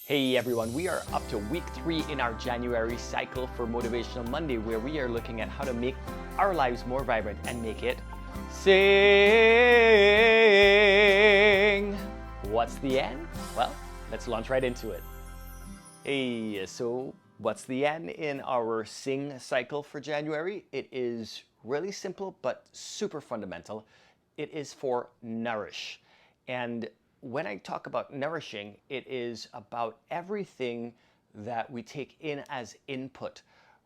Hey everyone, we are up to week 3 in our January cycle for Motivational Monday, where we are looking at how to make our lives more vibrant and make it sing. What's the N? Well, let's launch right into it. Hey, so what's the N in our sing cycle for January? It is really simple but super fundamental. It is for nourish. And when I talk about nourishing, it is about everything that we take in as input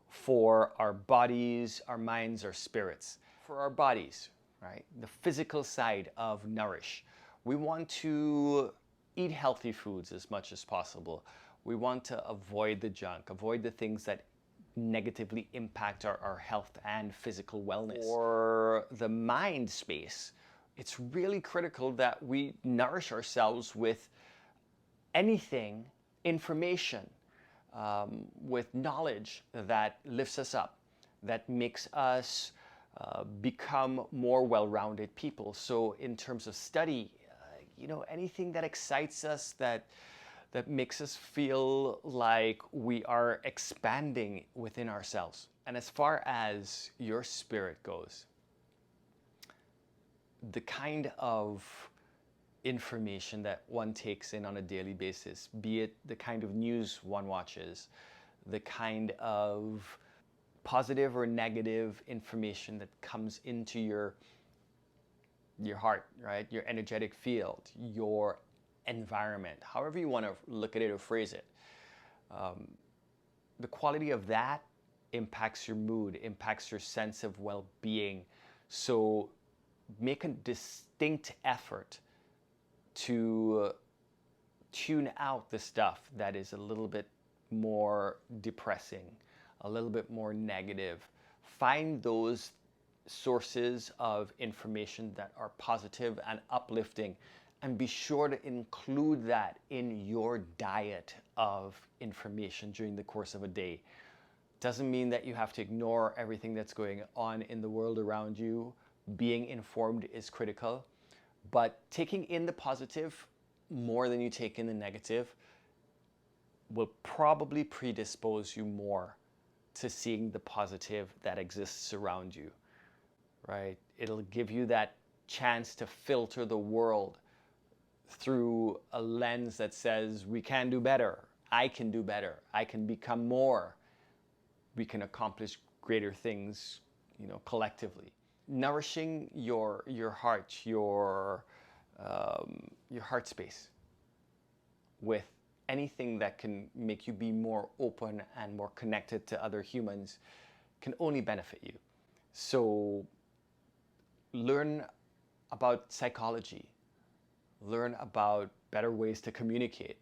for our bodies, our minds, our spirits. For our bodies, right? The physical side of nourish. We want to eat healthy foods as much as possible. We want to avoid the junk, avoid the things that negatively impact our health and physical wellness. For the mind space, it's really critical that we nourish ourselves with anything, information, with knowledge that lifts us up, that makes us become more well-rounded people. So in terms of study, anything that excites us, that makes us feel like we are expanding within ourselves. And as far as your spirit goes, the kind of information that one takes in on a daily basis, be it the kind of news one watches, the kind of positive or negative information that comes into your heart, right? Your energetic field, your environment, however you want to look at it or phrase it. The quality of that impacts your mood, impacts your sense of well-being. So make a distinct effort to tune out the stuff that is a little bit more depressing, a little bit more negative. Find those sources of information that are positive and uplifting, and be sure to include that in your diet of information during the course of a day. Doesn't mean that you have to ignore everything that's going on in the world around you. Being informed is critical, but taking in the positive more than you take in the negative will probably predispose you more to seeing the positive that exists around you, right? It'll give you that chance to filter the world through a lens that says, we can do better, I can do better, I can become more, we can accomplish greater things, collectively. Nourishing your heart, your heart space with anything that can make you be more open and more connected to other humans can only benefit you. So learn about psychology, learn about better ways to communicate.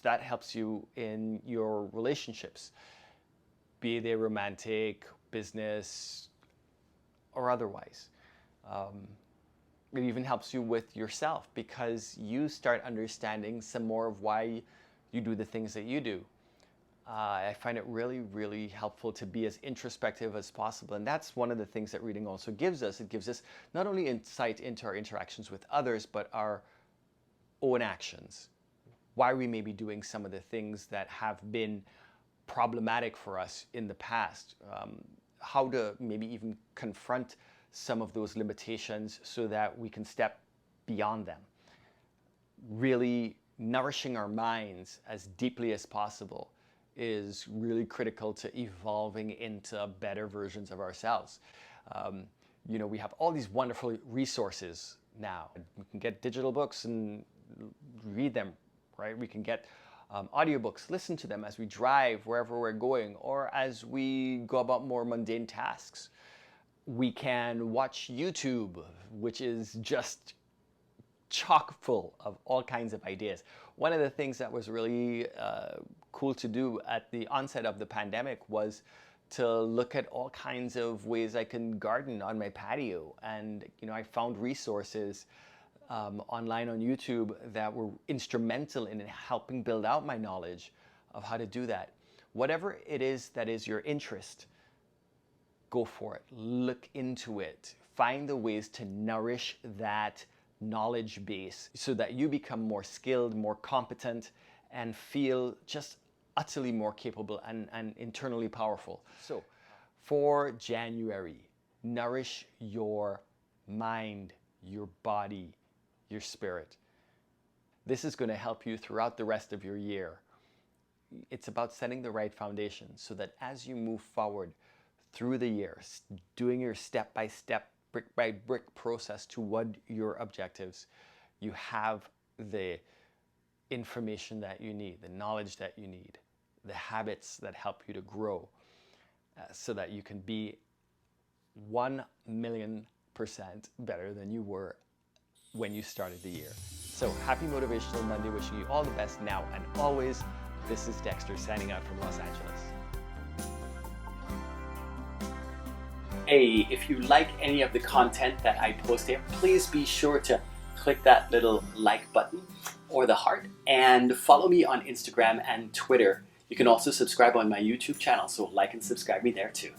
That helps you in your relationships, be they romantic, business, or otherwise. It even helps you with yourself, because you start understanding some more of why you do the things that you do. I find it really, really helpful to be as introspective as possible. And that's one of the things that reading also gives us. It gives us not only insight into our interactions with others, but our own actions. Why we may be doing some of the things that have been problematic for us in the past. How to maybe even confront some of those limitations so that we can step beyond them. Really nourishing our minds as deeply as possible is really critical to evolving into better versions of ourselves. We have all these wonderful resources now. We can get digital books and read them, right? We can get audiobooks, listen to them as we drive wherever we're going, or as we go about more mundane tasks. We can watch YouTube, which is just chock full of all kinds of ideas. One of the things that was really cool to do at the onset of the pandemic was to look at all kinds of ways I can garden on my patio. And I found resources online on YouTube that were instrumental in helping build out my knowledge of how to do that. Whatever it is that is your interest, go for it. Look into it. Find the ways to nourish that knowledge base so that you become more skilled, more competent, and feel just utterly more capable and internally powerful. So for January, nourish your mind, your body, your spirit. This is going to help you throughout the rest of your year. It's about setting the right foundation so that as you move forward through the year, doing your step-by-step, brick-by-brick process toward your objectives, you have the information that you need, the knowledge that you need, the habits that help you to grow so that you can be 1,000,000% better than you were when you started the year. So happy Motivational Monday, wishing you all the best now and always. This is Dexter signing out from Los Angeles. Hey, if you like any of the content that I post here, please be sure to click that little like button or the heart and follow me on Instagram and Twitter. You can also subscribe on my YouTube channel, so like and subscribe me there too.